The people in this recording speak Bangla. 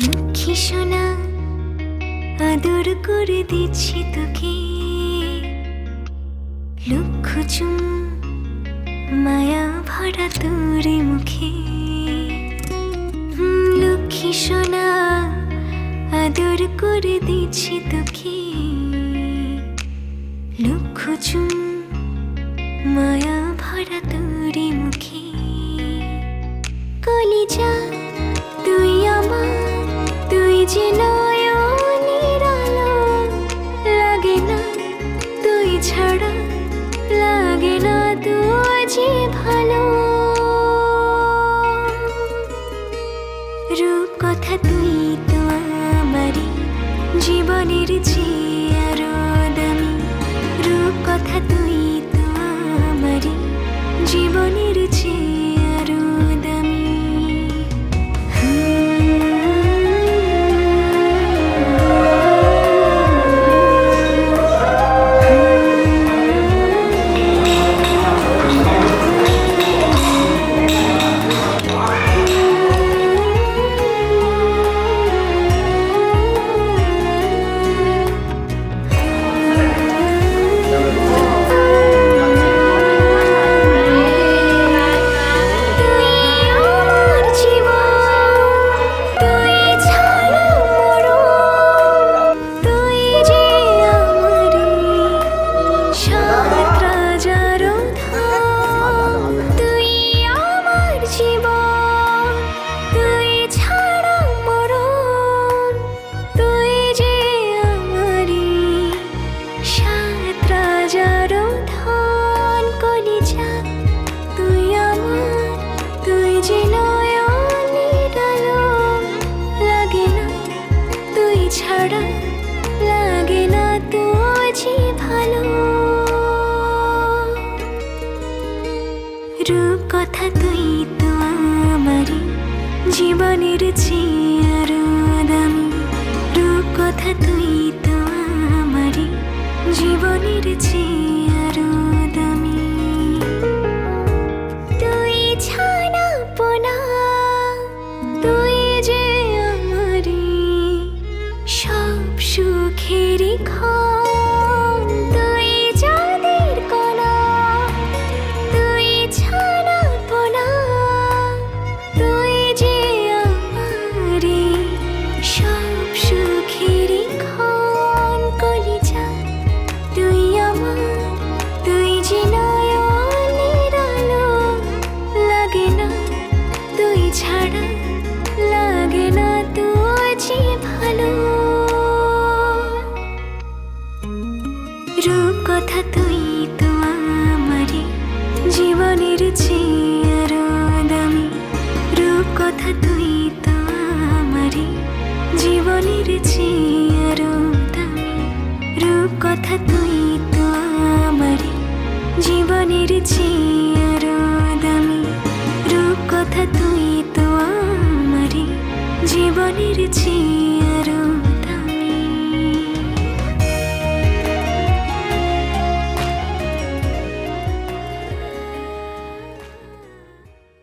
লক্ষ্মী সোনা আদর করে দিচ্ছি তোকে, লক্ষ চুম মায়া ভরা তোর মুখে। লক্ষ্মী সোনা আদর করে দিচ্ছি তোকে, লক্ষ চুম মায়া ভরা তোর মুখে। কলিজা তুই আমার, তুই যে নয়নের আলো, লাগে না তুই ছাড়া, লাগে না তুই যে ভালো। রূপ কথা তুই তো আমারই জীবনের চেয়ে আরো দামি, রূপ কথা তুই তো আমারই জীবনের চেয়ে আরো দামি। লাগে না তুঝি ভালো। রূপ কথা তুই তো আমারই জীবনের চেয়ে আরো দামি, রূপ কথা তুই তো আমারই জীবনের চেয়ে আরো দামি। তুই ছানা পোনা, তুই যে আমারই সব সুখেরই ক্ষণ, তুই যাদের কণা, তুই ছানা পোনা, তুই যে আমারই সব সুখেরই ক্ষণ। কলিজা তুই আমার, তুই যে নয়নের আলো, লাগে না তুই ছাড়া, লাগে না তুই যে ভালো। রূপ কথা তুই তো আমারই জীবনের চেয়ে আরো দামি, রূপ কথা তুই তো আমারই জীবনের চেয়ে আরো দামি, রূপ কথা তুই তো আমারই জীবনের চেয়ে আরো দামি, রূপ কথা তুই তো আমারই জীবনের চেয়ে